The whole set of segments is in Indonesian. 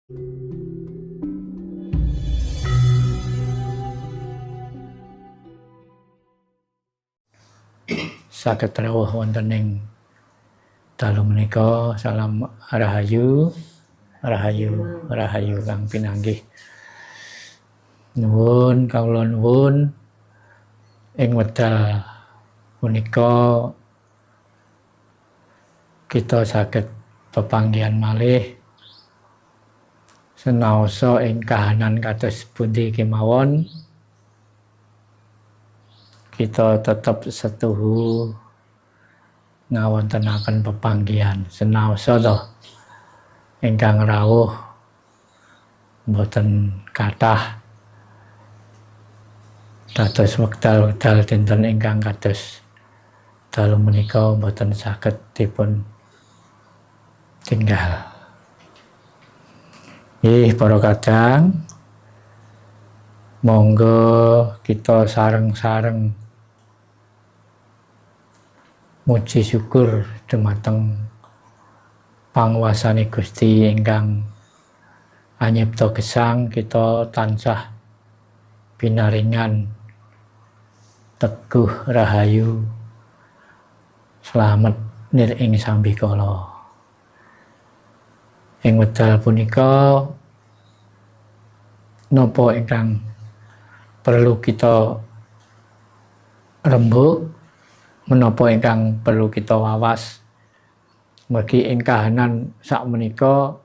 Saged rawuh wonten ing dalu menika. Salam rahayu, rahayu, rahayu kang pinanggih. Nuwun kawula nuwun ing wekdal punika kita saged pepanggihan malih senaosa ing kahanan kados pundi kemawon kita tetep setuhu ngawontenaken pepanggihan senaosa to ingkang rawuh boten kathah dados wekdal-wekdal dinten ingkang kados dalu menika boten saged dipun tinggal. Para kadang monggo kita sareng-sareng muji syukur dumateng panguwasane Gusti ingkang anyipta gesang kita tansah pinaringan teguh rahayu slamet nir ing sambikala. Ing wekdal punika napa ingkang perlu kita rembug, menapa ingkang perlu kita wawas mergi ing kahanan sakmenika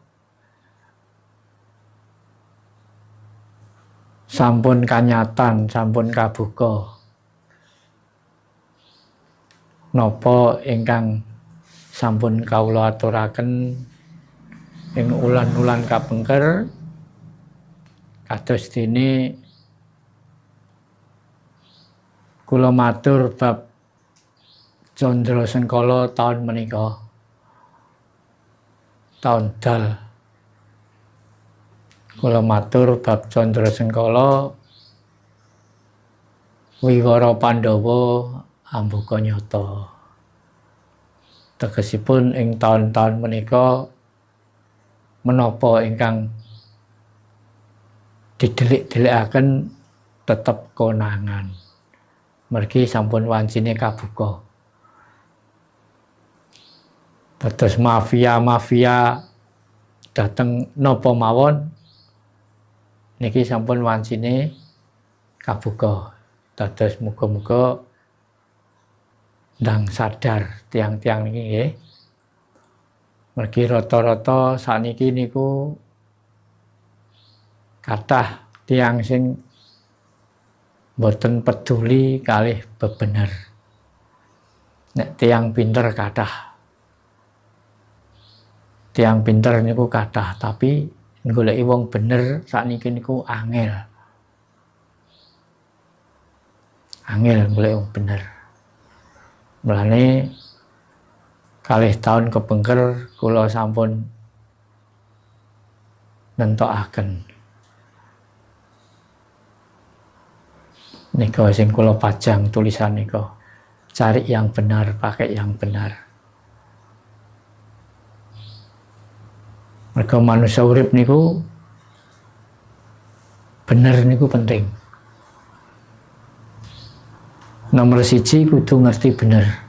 sampun kanyatan, sampun kabuka napa ingkang sampun kawula aturaken ing ulan-ulan kapengker kados dene kula matur bab Candra Sengkala taun menika, taun dal. Kula matur bab Candra Sengkala wiwara Pandhawa ambuka nyata. Tegesipun ing taun-taun menika menapa ingkang didelik-delikaken tetep konangan. Mergi sampun wancine kabuka. Dados mafia-mafia dateng napa mawon niki sampun wancine kabuka. Dados muga-muga ndang sadar tiang-tiang niki nggih. Mergi rata-rata sakniki niku kathah tiang sing boten peduli kalih bebener. Nek tiang pinter kathah. Tiang pinter niku kathah, tapi goleki wong bener sakniki niku angel. Angel golek wong bener. Mulane kalih taun kepengker kula sampun nentokaken nika sing kula pajang tulisan nika, cari yang benar, pakai yang benar. Mergo manusia urip niku bener niku penting. Nomor 1 kudu ngerti bener.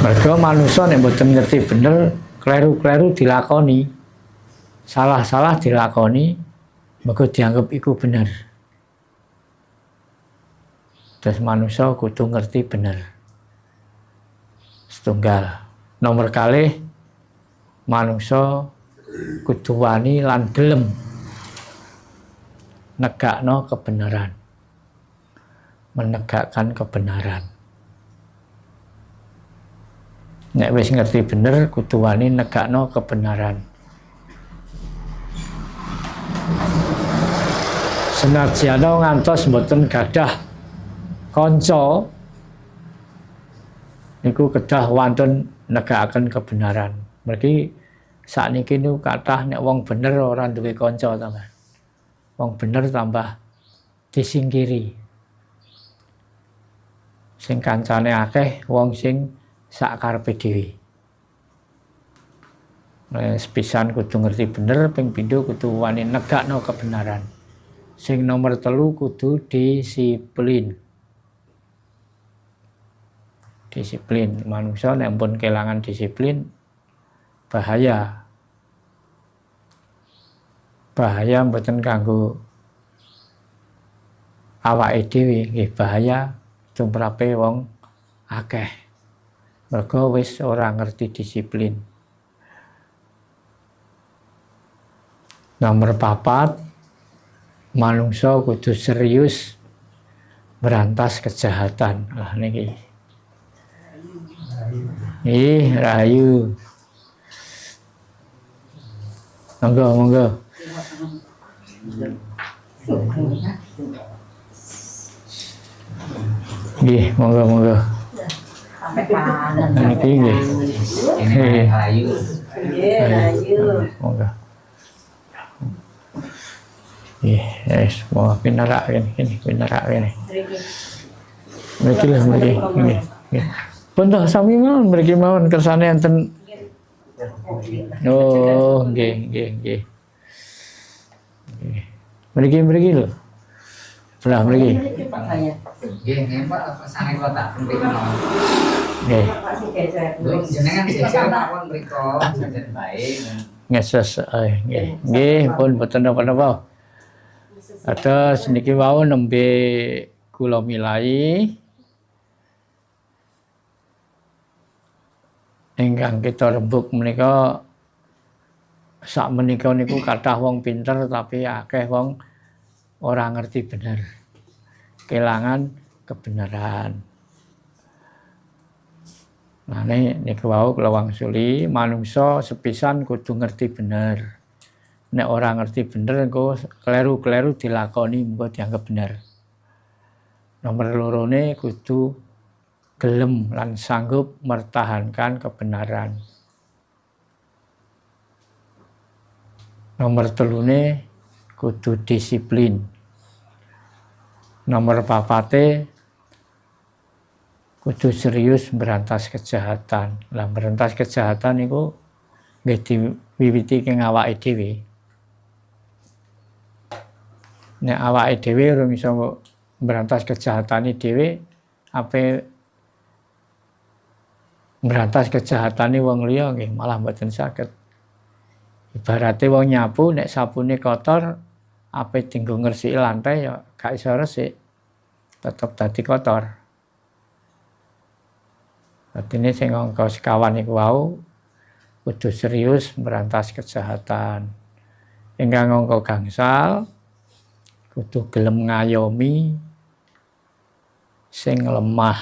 Mergo manusia nek mboten ngerti bener, kleru-kleru dilakoni. Salah-salah dilakoni, mergo dianggap iku bener. Terus manusia kudu ngerti bener. Setunggal. Nomor kalih manusia kudu wani lan gelem negakno kebenaran. Menegakkan kebenaran. Nek wis ngerti bener kudu wani negakno kebenaran. Senajan ngantos mboten gadah kanca niku kedah wonten negakaken kebenaran. Mergi sakniki niku kathah nek wong bener ora duwe kanca ta, Mas. Wong bener tambah disingkiri. Sing kancane akeh wong sing sak karepe dhewe. Sepisan kudu ngerti bener, ping pindho kudu wani negakno kebenaran. Sing nomor 3 kudu disiplin. Disiplin. Manungsa nek pun kelangan disiplin bahaya. Bahaya mboten kanggo awake dhewe, nggih bahaya tumrape wong akeh. Mergo wis ora ngerti disiplin. Nomor 4, manungsa kudu serius berantas kejahatan. Lah niki. Rahayu. Monggo. Nggih, monggo. Niki nggih. Rahayu. Monggo. Yes, mau pinarak ini. Mriki lah nggih. Pun toh sami mawon mriki mawon kersane enten. Oh, nggih. Mriki lho. Belah mriki. Nggih, Pak, kersane kotak mriki mawon. Nggih. Jenengan sesuk mawon mriko jajan bae. Ngeses nggih pun boten napa-napa. Ados niki wau nembe kula milai ingkang kita rembug menika sak menika niku kathah wong pinter tapi akeh wong ora ngerti bener. Kelangan kebenaran. Nah niku wau kula wangsuli manungsa sepisan kudu ngerti bener. Nek ora ngerti bener engko kleru-kleru dilakoni mengko dianggap bener. Nomor 2 kudu gelem lan sanggup mertahankan kebenaran. Nomor 3 kudu disiplin. Nomor 4 kudu serius berantas kejahatan. Lah berantas kejahatan niku nggih diwiwiti ing awake dhewe. Nek awake dhewe urung iso berantas kejahatane dhewe, ape berantas kejahatane wong liya nggih malah mboten saged. Ibarate wong nyapu nek sapune kotor, ape dienggo ngresiki lantai ya gak iso resik. Tetep dadi kotor. Artine sing angka sekawan iku wau kudu serius berantas kejahatan. Ingkang angka gangsal kudu gelem ngayomi sing lemah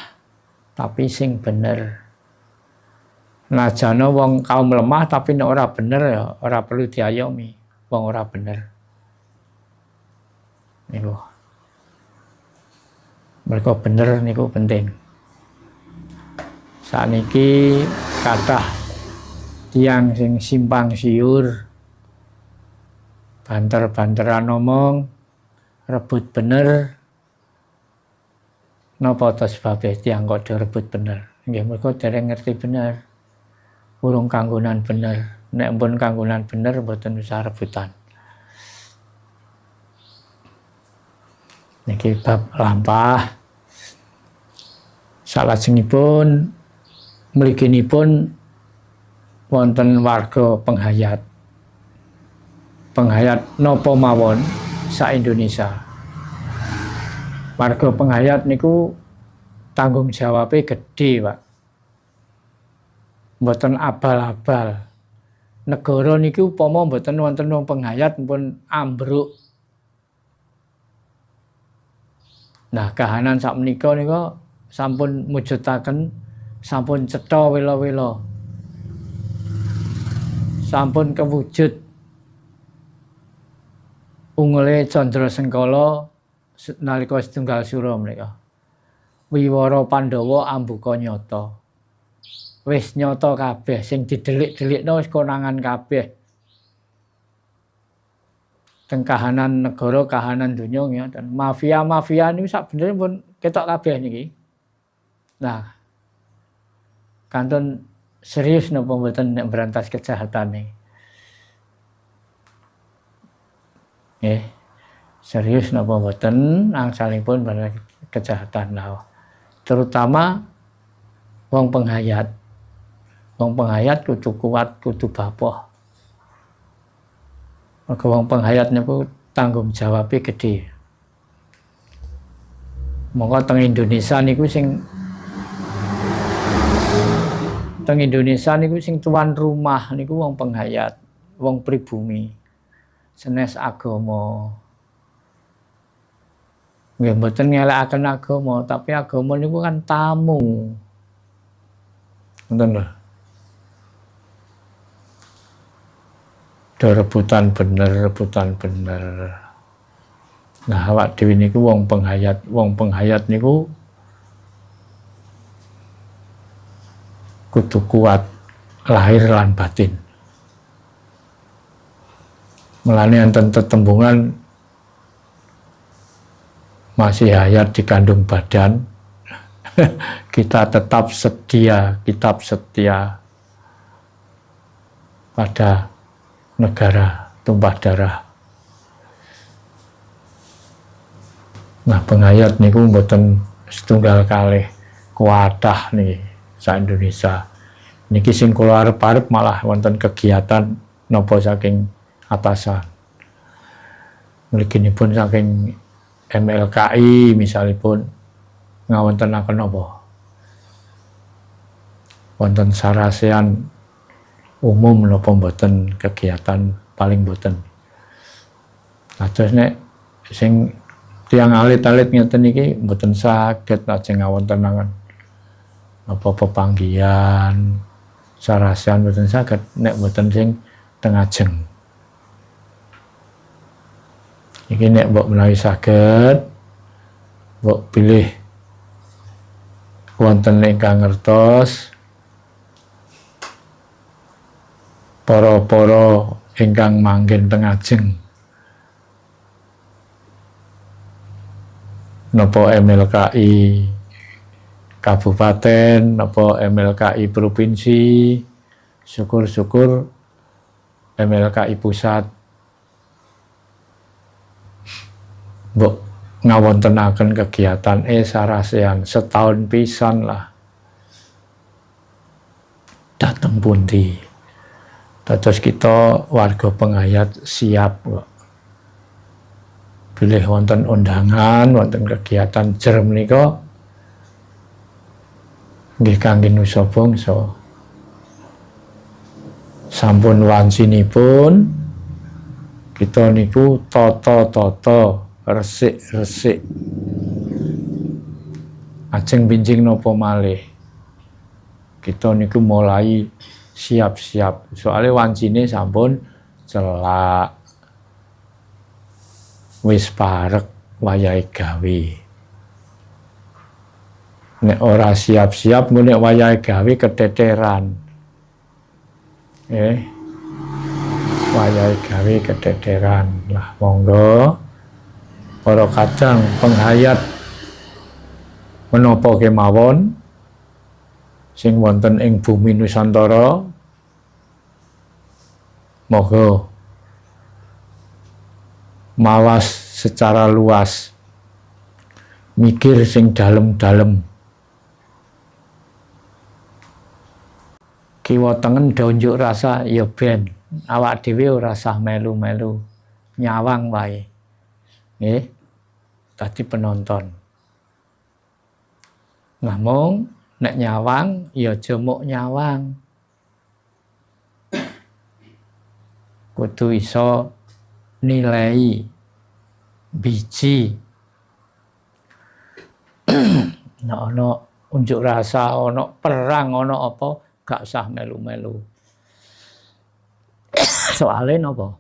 tapi sing bener. Najane wong kaum lemah tapi nek ora bener ya ora perlu diayomi wong ora bener. Niku. Mergo bener niku penting. Sakniki kathah tiyang sing simpang siur banter-banteran ngomong rebut bener napa to sebabe tiyang kok rebut bener nggih mergo dereng ngerti bener urung kanggonan bener nek pun kanggonan bener mboten usah rebutan niki bab lampah salajengipun mliginipun wonten warga penghayat napa mawon sa Indonesia. Warga penghayat niku tanggung jawabnya gede, Pak. Mboten abal-abal. Negara niku upama mboten wonten wong penghayat pun ambruk. Nah, kahanan sakmenika nika sampun mujudaken sampun cetha wela-wela. Sampun kewujud ungele Candra Sengkala nalika setunggal sura menika. Wiwara Pandhawa ambuka nyata. Wis nyata kabeh sing didelik-delikno wis konangan kabeh. Teng kahanan negara, kahanan donya ngoten. Mafia-mafia niku sakbenere pun ketok kabeh niki. Nah, kantun serius napa mboten nek berantas kejahatane. Serius napa mboten angsalipun kejahatan lah. Terutama wong penghayat. Wong penghayat kudu kuat, kudu bapoh. Mergo wong penghayat niku tanggung jawabnya gede. Monggo teng Indonesia niku sing tuan rumah niku wong penghayat, wong pribumi. Senes agama. Nggih mboten ngelakaken agama, tapi agama niku kan tamu. Ngoten lho. Rebutan bener. Nah, awak dhewe niku wong penghayat niku kudu kuat lahir lan batin. Mulane enten tetembungan masih hayat di kandung badan, kita tetap setia pada negara tumpah darah. Nah, penghayat niku mboten setunggal kalih kuatah nih sa Indonesia. Niki sing kula arep-arep malah wonten kegiatan napa saking atasan. Mliginipun saking MLKI misalipun ngawontenaken napa? Wonten sarasean umum napa mboten kegiatan paling mboten. Kados nek sing tiyang alit-alit ngeten iki mboten saged lajeng ngawontenaken napa pepanggihan sarasean mboten saged nek mboten sing teng ajeng. Iki nek mbok menawi saged mbok pilih wonten ingkang ngertos para ingkang manggen teng ajeng napa MLKI kabupaten napa MLKI provinsi, syukur-syukur MLKI pusat mbok ngawontenaken kegiatan sarasean setahun pisan lah. Dateng pundi. Dados kita warga penghayat siap kok. Bilih wonten undangan, wonten kegiatan jer menika nggih kangge nusa bangsa. Sampun wancinipun kita niku tata-tata resik-resik ajeng binjing napa malih kita niku mulai siap-siap soalnya wancine sampun celak wis parek wayahe gawe nek ora siap-siap nek wayahe gawe keteteran wayahe gawe keteteran lah. Monggo para kadang penghayat menapa kemawon sing wonten ing bumi Nusantara moga mawas secara luas mikir sing dalem-dalem kiwa tengen donjuk rasa ya ben awak dhewe ora usah melu-melu nyawang wae tadi penonton. Namung nek nyawang ya aja mok nyawang. Kudu iso nilai biji. Nek ana unjuk rasa, ana perang, ana apa gak usah melu-melu. Soale napa?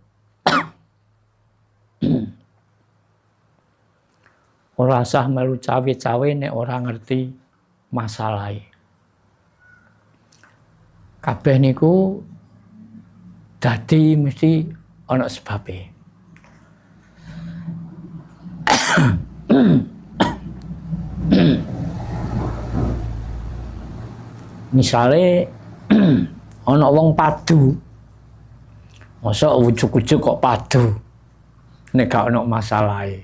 Ora usah melu cawe-cawe nek ora ngerti masalahe. Kabeh niku dadi mesti ana sebabe. Misale ana wong padu. Mosok ujug-ujug kok padu. nek gak ono masalahe.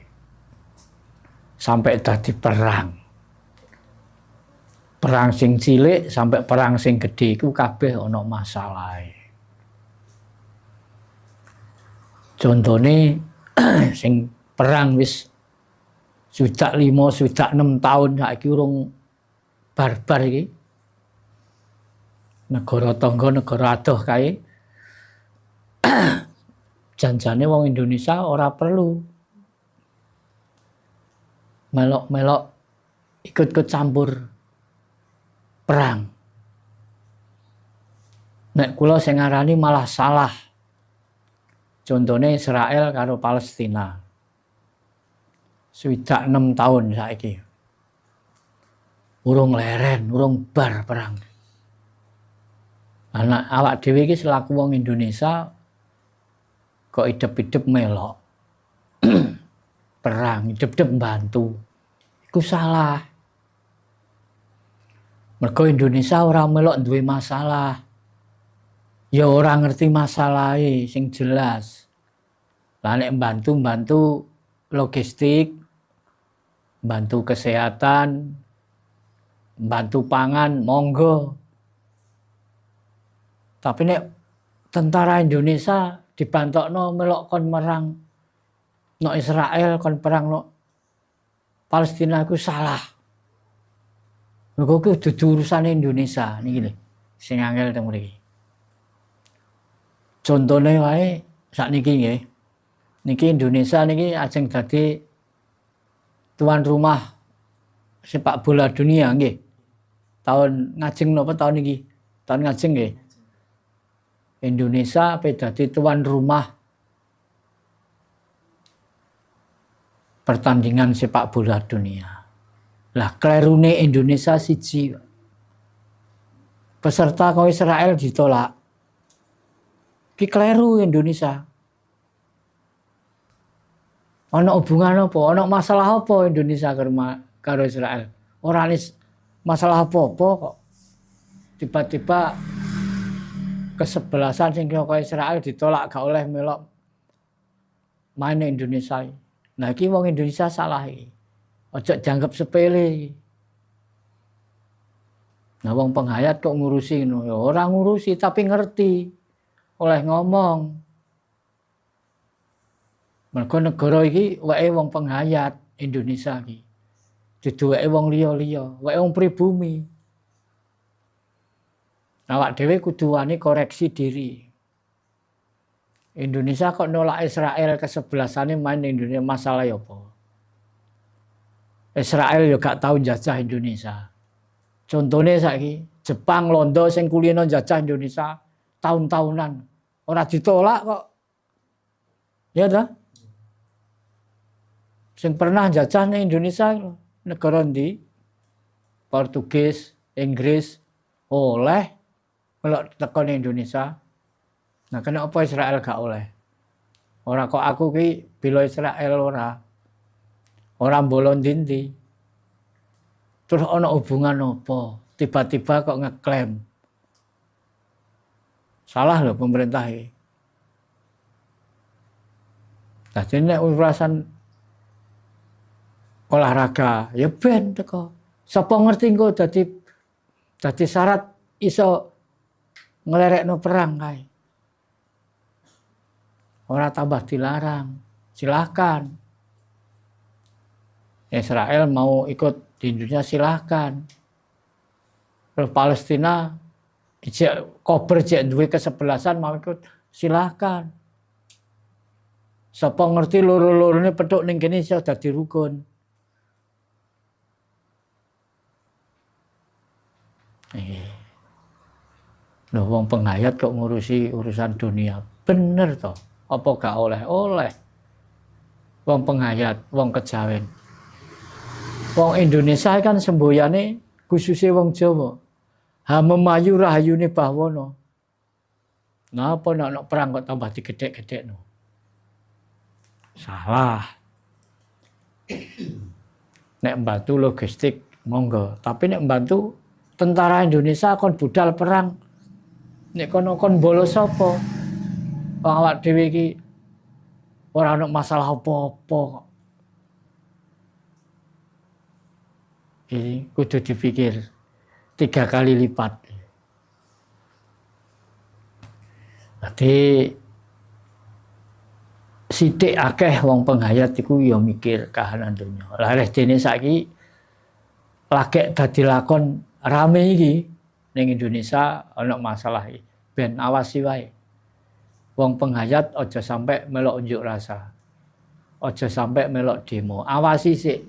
Sampai dadi perang. Perang sing cilik sampai perang sing gedhe iku kabeh ana masalahe. Contone sing perang wis sudah 5, sudah 6 tahun saiki urung barbar iki. Negara tangga, negara adoh kae. Janjane wong Indonesia ora perlu melok-melok ikut campur perang. Nek kula sing ngarani malah salah. Contohnya Israel karo Palestina. Sudah 6 tahun saiki. Urung leren, urung bar perang. Anak awak dhewe iki selaku wong Indonesia kok idep-idep melok perang, idep-idep bantu. Iku salah. Mergo Indonesia ora melok duwe masalah. Ya ora ngerti masalahe sing jelas. Lah nek bantu logistik, bantu kesehatan, bantu pangan, monggo. Tapi nek tentara Indonesia dibantokno melok kon merang no Israel kon perang no Palestina iku salah. Mergo ku dudu urusane Indonesia niki lho. Sing angel teng mriki. Contone wae sakniki nggih. Niki Indonesia niki ajeng dadi tuan rumah sepak bola dunia nggih. Tahun ngajeng napa tahun niki? Tahun ngajeng nggih. Indonesia ape dadi tuan rumah pertandingan sepak bola dunia. Lah klerune Indonesia siji. Peserta kau Israel ditolak. Ki kleru Indonesia. Ana hubungan apa? Ana masalah apa Indonesia karo Israel? Ora masalah apa-apa kok. Tiba-tiba kesebelasan sing kaya Israel ditolak gak oleh melok main Indonesia. Nah iki wong Indonesia salah iki. Ojo dianggap sepele. Nah wong penghayat kok ngurusi ngono ya ora ngurusi tapi ngerti. Oleh ngomong. Mergo negara iki wae wong penghayat Indonesia iki. Dudu wae wong liya-liya, wae wong pribumi. Awak dhewe kudu wani koreksi diri. Indonesia kok nolak Israel kesebelasannya main Indonesia masalah ya apa? Israel ya gak tahu jajah Indonesia. Contohnya saiki Jepang, Londo sing kulino jajah Indonesia tahun-tahunan. Ora ditolak kok. Ya ta? Sing pernah jajah ning Indonesia negara ndi? Portugis, Inggris oleh melok teko ning Indonesia. Nah, kenapa Israel gak oleh? Ora kok aku ki bela Israel ora. Ora mbolon dindi. Terus ana hubungan apa? Tiba-tiba kok ngeklaim. Salah loh pemerintah iki. Dadi nek urusan olahraga ya ben teko. Sapa ngerti engko dadi syarat iso ngelerekno perang kae. Ora tambah dilarang. Silahkan. Israel mau ikut di Indonesia silahkan. Terus Palestina kober jek duwe kesebelasan mau ikut silahkan. Sapa ngerti loro-lorone petuk ning kene iso dadi rukun. Loh wong penghayat kok ngurusi urusan dunia. Bener toh? Apa gak oleh? Oleh. Wong penghayat, wong kejawen. Wong Indonesia kan semboyane khususnya wong Jawa. Ha memayu rahayune Bahwana. Napa nek perang kok tambah digedhek-gedhekno? Salah. Nek bantu logistik monggo, tapi nek bantu tentara Indonesia kon budal perang. Nek kono kon bolos sapa? Wong awak dhewe iki ora ana masalah apa-apa. Ini kudu dipikir 3 kali lipat. Jadi sithik akeh wong penghayat iku ya mikir kahanan donya. Lah dene saiki lagek dadi lakon rame iki ning Indonesia ana masalah iki. Ben awasi wae. Wong penghayat aja sampai melok unjuk rasa. Aja sampai melok demo. Awasi sik.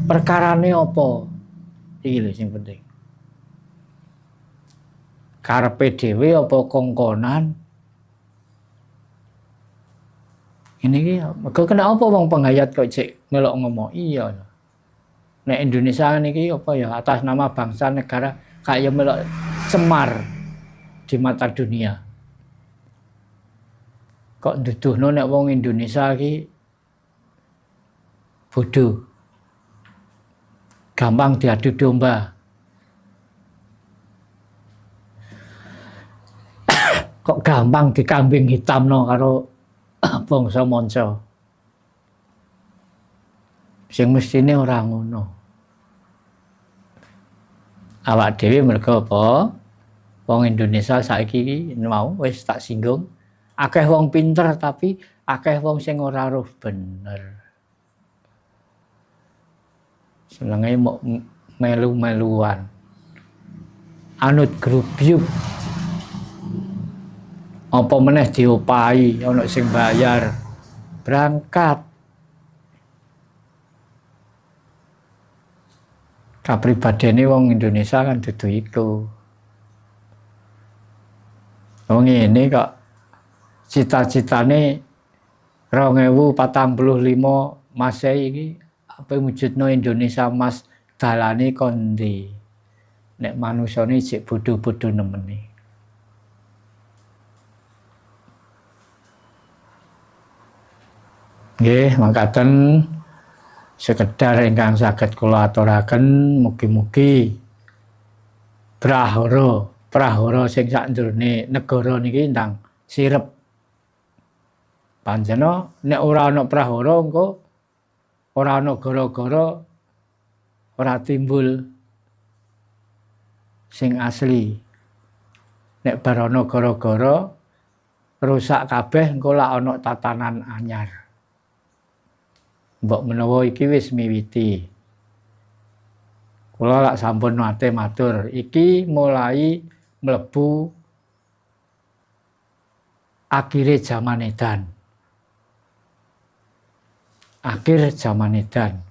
Perkarane apa? Iki lho sing penting. Karepe dhewe apa kongkonan? Ini ki mergo kena apa wong penghayat kok cek melok ngomong. Iya. Nek Indonesia niki apa ya atas nama bangsa negara kaya melok cemar di mata dunia. Kok nuduhno nek wong Indonesia ki bodoh. Gampang diadu domba. Kok gampang dikambing hitamno karo bangsa manca. Sing mestine ora ngono. Awak dhewe mergo apa? Wong Indonesia saiki mau wis tak singgung, akeh wong pinter tapi akeh wong sing ora roh bener. Senenge mau melu-meluan. Anut grubyuk. Apa meneh diopahi ana sing bayar. Berangkat. Kapribadene wong Indonesia kan dudu iku. Wong ngene kok cita-citane 2045 Masehi iki apa wujudno Indonesia Mas dalane kondi. Nek manusane cek bodho-bodho nemeni. Nggih, mangkaten sekedar ingkang saged kula aturaken mugi-mugi prahara sing sakjroning negara niki ndang sirep. Panjenengan nek ora ana prahara engko ora ana gara-gara ora timbul sing asli. Nek bar ana gara-gara rusak kabeh engko lak ana tatanan anyar. Mbok menawa iki wis miwiti. Kula lak sampun nate matur, iki mulai mlebu akhire zaman edan. Akhir zaman edan.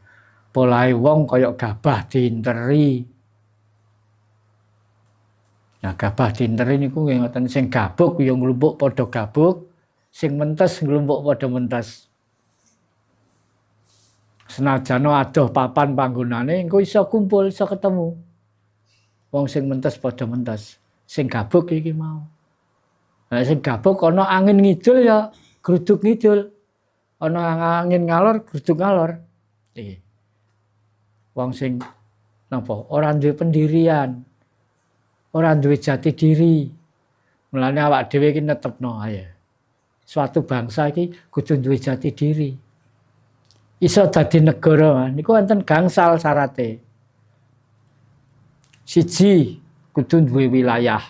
Polahe wong kaya gabah diinteri. Nah, gabah diinteri niku ngoten sing gabuk ya nglumpuk padha gabuk, sing mentes nglumpuk padha mentes. Senajan adoh papan panggonane engko iso kumpul, iso ketemu. Wong sing mentes padha mentes, sing gabuk iki mau. Lah sing gabuk ana angin ngidul ya gruduk ngidul. Ana angin ngalor gruduk ngalor. Iki. Wong sing napa ora duwe pendirian. Ora duwe jati diri. Mulane awak dhewe iki netepno ae. Suatu bangsa iki kudu duwe jati diri. Iso dadi negara niku wonten gangsal syarate. Siji kudu duwe wilayah.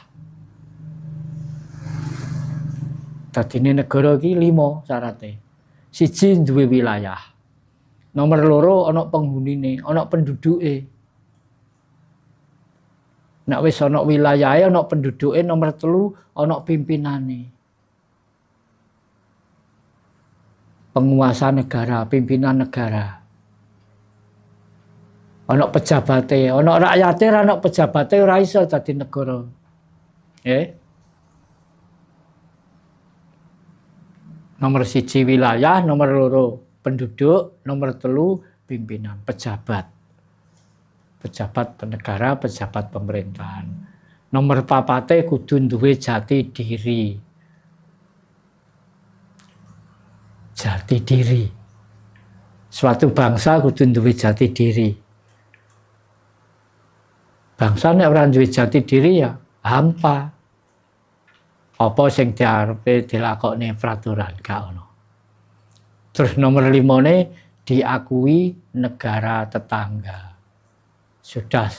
Dadine negara iki 5 syarate. Siji duwe wilayah. Nomor 2 ana penghunine, ana penduduke. Nek wis ana wilayahe, ana penduduke, nomor 3 ana pimpinane. Penguasa negara, pimpinan negara. Ana pejabate, ana rakyate, ana pejabate ora iso dadi negara. Nggih. Nomor 1 wilayah, nomor 2 penduduk, nomor 3 pimpinan, pejabat. Pejabat negara, pejabat pemerintahan. Nomor 4 kudu duwe jati diri. Jati diri. Suatu bangsa kudu duwe jati diri. Bangsa nek ora duwe jati diri ya hampa. Apa sing diarepe dilakokne peraturan gak ono. Terus nomor 5 diakui negara tetangga. Sudah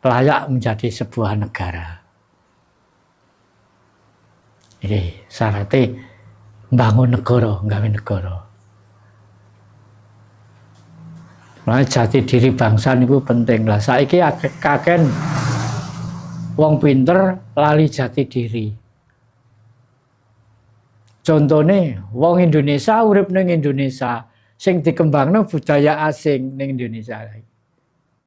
layak menjadi sebuah negara. Jadi syaratnya bangun negara, nggawe negara. Nah, jati diri bangsa niku penting lah. Saiki kaken wong pinter lali jati diri. Contohnya wong Indonesia urip ning Indonesia, sing dikembangno budaya asing ning Indonesia.